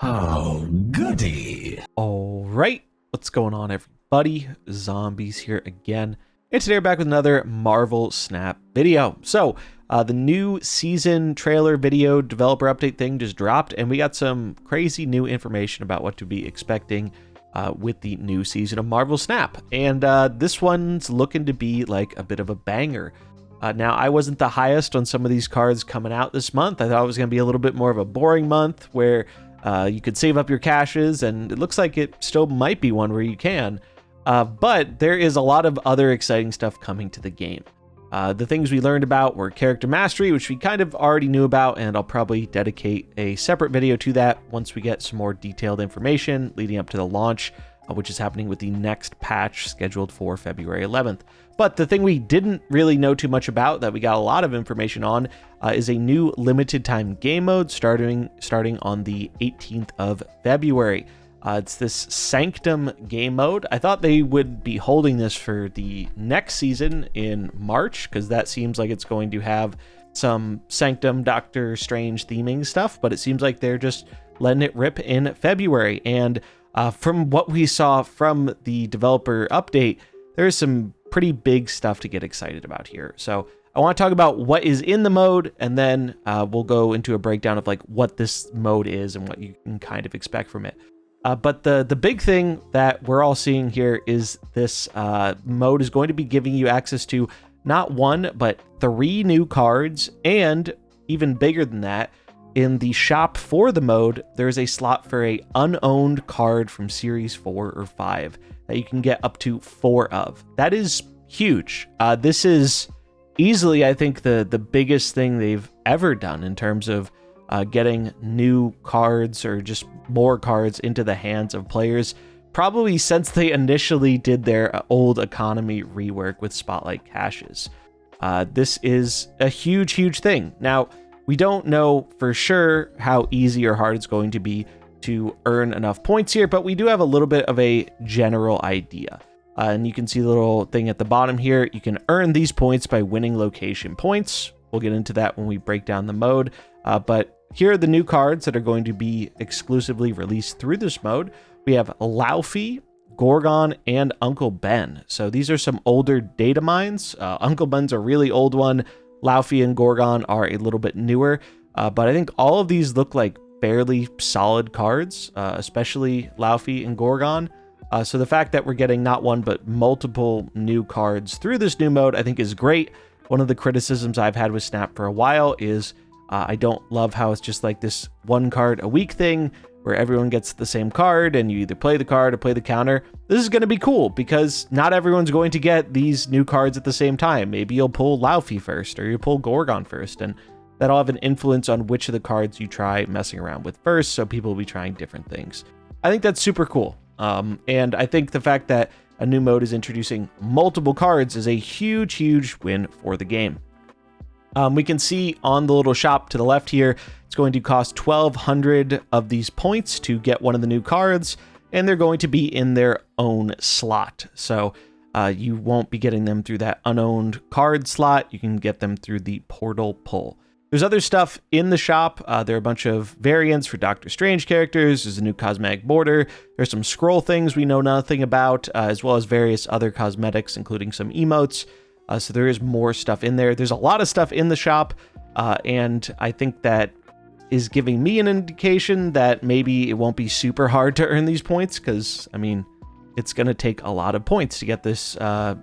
Oh, goody. All right, what's going on, everybody? Zombies here again. And today we're back with another Marvel Snap video. So, the new season trailer video developer update thing just dropped, and we got some crazy new information about what to be expecting with the new season of Marvel Snap. And this one's looking to be like a bit of a banger. Now, I wasn't the highest on some of these cards coming out this month. I thought it was going to be a little bit more of a boring month where you could save up your caches, and it looks like it still might be one where you can. But there is a lot of other exciting stuff coming to the game. The things we learned about were character mastery, which we kind of already knew about, and I'll probably dedicate a separate video to that once we get some more detailed information leading up to the launch, which is happening with the next patch scheduled for February 11th. But the thing we didn't really know too much about that we got a lot of information on is a new limited time game mode starting on the 18th of February. It's this Sanctum game mode. I thought they would be holding this for the next season in March, because that seems like it's going to have some Sanctum Doctor Strange theming stuff, but it seems like they're just letting it rip in February. And from what we saw from the developer update, there's some pretty big stuff to get excited about here. So I want to talk about what is in the mode, and then we'll go into a breakdown of like what this mode is and what you can kind of expect from it. But the big thing that we're all seeing here is this mode is going to be giving you access to not one, but 3 new cards, and even bigger than that, in the shop for the mode, there's a slot for a unowned card from Series 4 or 5 that you can get up to 4 of. That is huge. This is easily, I think, the biggest thing they've ever done in terms of getting new cards or just more cards into the hands of players, probably since they initially did their old economy rework with Spotlight caches. This is a huge thing. Now, we don't know for sure how easy or hard it's going to be to earn enough points here, but we do have a little bit of a general idea. And you can see the little thing at the bottom here. You can earn these points by winning location points. We'll get into that when we break down the mode. But here are the new cards that are going to be exclusively released through this mode. We have Laufey, Gorgon, and Uncle Ben. So these are some older data mines. Uncle Ben's a really old one. Laufey and Gorgon are a little bit newer. But I think all of these look like fairly solid cards, especially Laufey and Gorgon. So the fact that we're getting not one, but multiple new cards through this new mode, I think is great. One of the criticisms I've had with Snap for a while is I don't love how it's just like this 1 card a week thing where everyone gets the same card and you either play the card or play the counter. This is going to be cool because not everyone's going to get these new cards at the same time. Maybe you'll pull Laufey first, or you pull Gorgon first, and that'll have an influence on which of the cards you try messing around with first, so people will be trying different things. I think that's super cool. And I think the fact that a new mode is introducing multiple cards is a huge win for the game. We can see on the little shop to the left here, it's going to cost 1,200 of these points to get one of the new cards, and they're going to be in their own slot. So you won't be getting them through that unowned card slot. You can get them through the portal pull. There's other stuff in the shop. There are a bunch of variants for Doctor Strange characters. There's a new cosmetic border. There's some scroll things we know nothing about, as well as various other cosmetics, including some emotes. So there is more stuff in there. There's a lot of stuff in the shop, and I think that is giving me an indication that maybe it won't be super hard to earn these points, because, I mean, it's going to take a lot of points to get this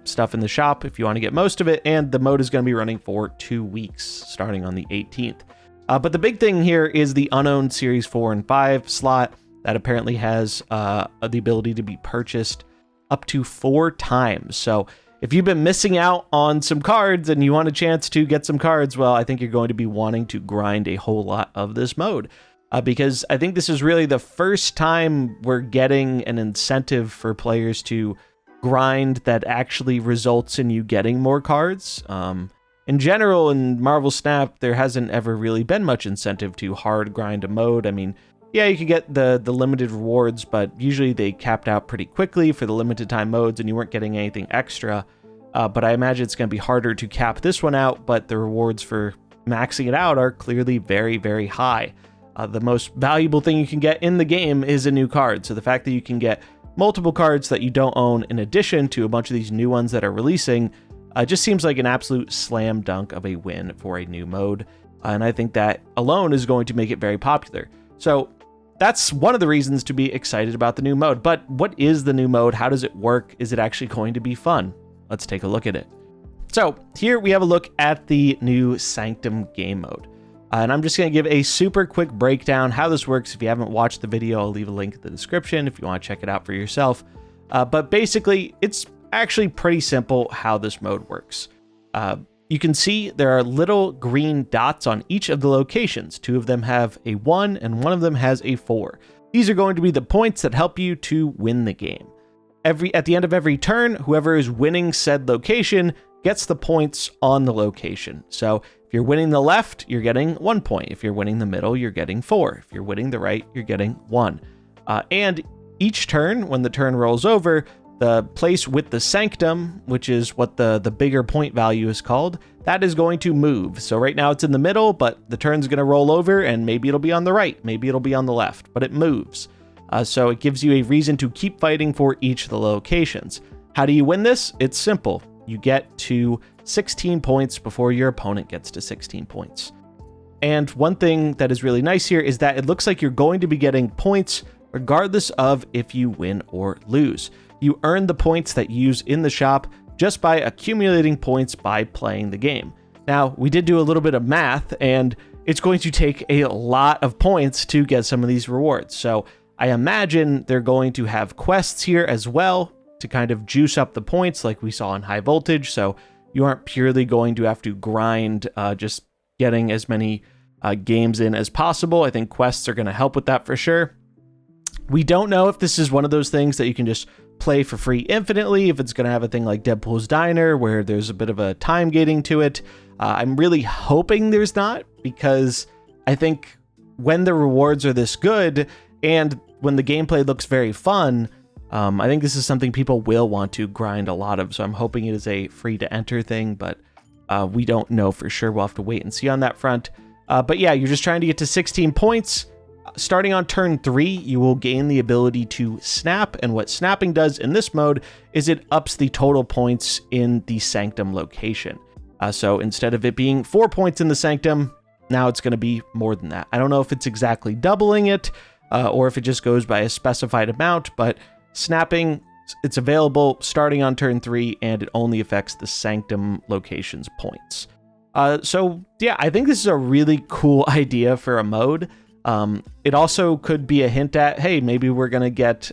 stuff in the shop if you want to get most of it, and the mode is going to be running for 2 weeks, starting on the 18th. But the big thing here is the unowned Series 4 and 5 slot that apparently has the ability to be purchased up to 4 times. So if you've been missing out on some cards and you want a chance to get some cards, well, I think you're going to be wanting to grind a whole lot of this mode. Because I think this is really the first time we're getting an incentive for players to grind that actually results in you getting more cards. In general, in Marvel Snap, there hasn't ever really been much incentive to hard grind a mode. I mean, yeah, you could get the limited rewards, but usually they capped out pretty quickly for the limited time modes and you weren't getting anything extra. But I imagine it's going to be harder to cap this one out, but the rewards for maxing it out are clearly very high. the most valuable thing you can get in the game is a new card. So the fact that you can get multiple cards that you don't own in addition to a bunch of these new ones that are releasing just seems like an absolute slam dunk of a win for a new mode. And I think that alone is going to make it very popular. So that's one of the reasons to be excited about the new mode. But what is the new mode? How does it work? Is it actually going to be fun? Let's take a look at it. So here we have a look at the new Sanctum game mode. And I'm just going to give a super quick breakdown how this works. If you haven't watched the video, I'll leave a link in the description if you want to check it out for yourself. But basically, it's actually pretty simple how this mode works. You can see there are little green dots on each of the locations. 2 of them have a 1 and 1 of them has a 4. These are going to be the points that help you to win the game. At the end of every turn, whoever is winning said location gets the points on the location. So if you're winning the left, you're getting 1 point. If you're winning the middle, you're getting 4. If you're winning the right, you're getting 1. And each turn, when the turn rolls over, the place with the Sanctum, which is what the bigger point value is called, that is going to move. So right now it's in the middle, but the turn's going to roll over and maybe it'll be on the right, maybe it'll be on the left, but it moves. So it gives you a reason to keep fighting for each of the locations. How do you win this? It's simple. You get to 16 points before your opponent gets to 16 points. And one thing that is really nice here is that it looks like you're going to be getting points regardless of if you win or lose. You earn the points that you use in the shop just by accumulating points by playing the game. Now, we did do a little bit of math, and it's going to take a lot of points to get some of these rewards. So I imagine they're going to have quests here as well to kind of juice up the points like we saw in High Voltage. So you aren't purely going to have to grind just getting as many games in as possible. I think quests are going to help with that for sure. We don't know if this is one of those things that you can just play for free infinitely, if it's going to have a thing like Deadpool's Diner where there's a bit of a time gating to it. I'm really hoping there's not, because I think when the rewards are this good and when the gameplay looks very fun, I think this is something people will want to grind a lot of. So I'm hoping it is a free to enter thing, but we don't know for sure. We'll have to wait and see on that front. But yeah, you're just trying to get to 16 points. Starting on turn 3, you will gain the ability to snap, and what snapping does in this mode is it ups the total points in the Sanctum location. So instead of it being 4 points in the Sanctum, now it's going to be more than that. I don't know if it's exactly doubling it, or if it just goes by a specified amount, but snapping, it's available starting on turn 3, and it only affects the Sanctum location's points. So yeah, I think this is a really cool idea for a mode. It also could be a hint at, hey, maybe we're going to get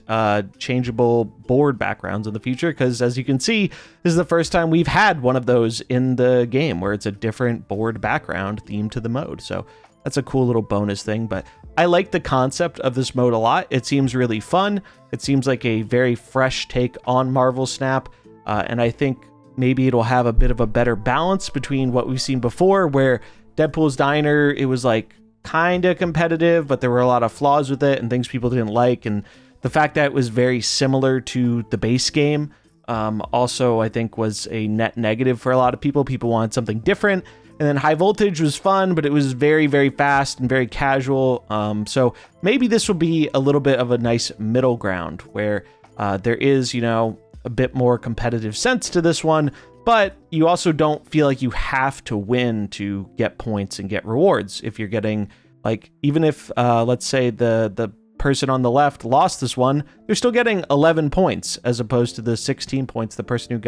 changeable board backgrounds in the future, because as you can see, this is the first time we've had one of those in the game where it's a different board background themed to the mode. So that's a cool little bonus thing, but I like the concept of this mode a lot. It seems really fun. It seems like a very fresh take on Marvel Snap, and I think maybe it'll have a bit of a better balance between what we've seen before, where Deadpool's Diner, it was like kind of competitive, but there were a lot of flaws with it and things people didn't like, and the fact that it was very similar to the base game also I think was a net negative for a lot of people. People wanted something different. And then High Voltage was fun, but it was very, very fast and very casual. So maybe this will be a little bit of a nice middle ground where there is, you know, a bit more competitive sense to this one, but you also don't feel like you have to win to get points and get rewards. If you're getting, like, even if, let's say the person on the left lost this one, they're still getting 11 points as opposed to the 16 points the person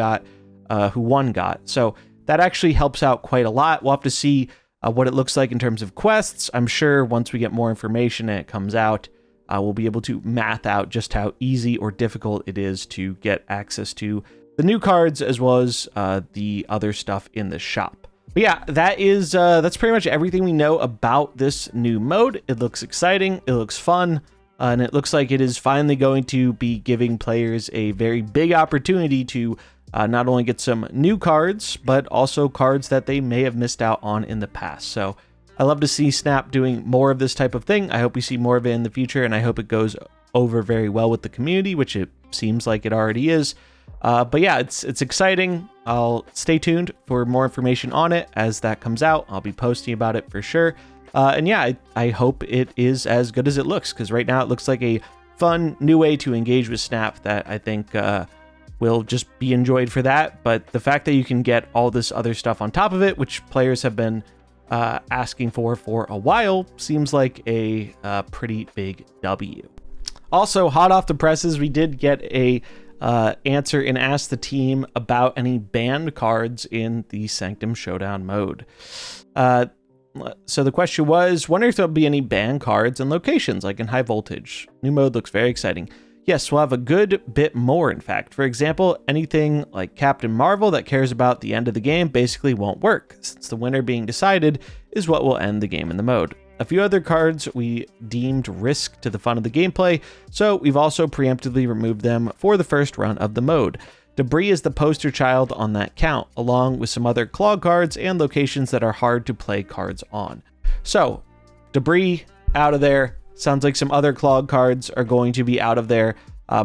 who won got. So that actually helps out quite a lot. We'll have to see what it looks like in terms of quests. I'm sure once we get more information and it comes out, we'll be able to math out just how easy or difficult it is to get access to the new cards as well as the other stuff in the shop. But yeah, that's pretty much everything we know about this new mode. It looks exciting, it looks fun, and it looks like it is finally going to be giving players a very big opportunity to not only get some new cards, but also cards that they may have missed out on in the past. So I love to see Snap doing more of this type of thing. I hope we see more of it in the future, and I hope it goes over very well with the community, which it seems like it already is. But yeah, it's exciting. I'll stay tuned for more information on it as that comes out. I'll be posting about it for sure. And yeah, I hope it is as good as it looks, because right now it looks like a fun new way to engage with Snap that I think will just be enjoyed for that. But the fact that you can get all this other stuff on top of it, which players have been asking for a while, seems like a pretty big W. Also, hot off the presses, we did get a answer and ask the team about any banned cards in the Sanctum Showdown mode. So the question was, wondering if there'll be any banned cards and locations, like in High Voltage. New mode looks very exciting. Yes, we'll have a good bit more, in fact. For example, anything like Captain Marvel that cares about the end of the game basically won't work, since the winner being decided is what will end the game in the mode. A few other cards we deemed risk to the fun of the gameplay, so we've also preemptively removed them for the first run of the mode. Debris is the poster child on that count, along with some other clog cards and locations that are hard to play cards on. So, Debris out of there. Sounds like some other clog cards are going to be out of there.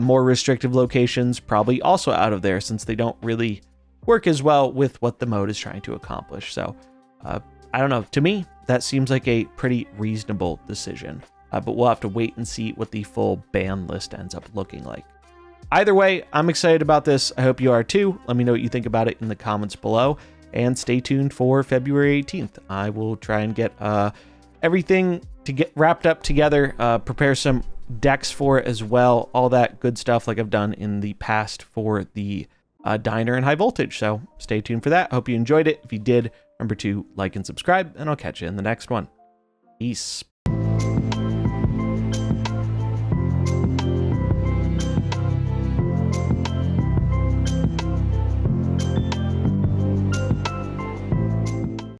More restrictive locations probably also out of there, since they don't really work as well with what the mode is trying to accomplish. So, I don't know. To me, that seems like a pretty reasonable decision. But we'll have to wait and see what the full ban list ends up looking like. Either way, I'm excited about this. I hope you are too. Let me know what you think about it in the comments below. And stay tuned for February 18th. I will try and get everything to get wrapped up together, prepare some decks for it as well. All that good stuff like I've done in the past for the Diner and High Voltage. So stay tuned for that. Hope you enjoyed it. If you did, remember to like and subscribe, and I'll catch you in the next one. Peace.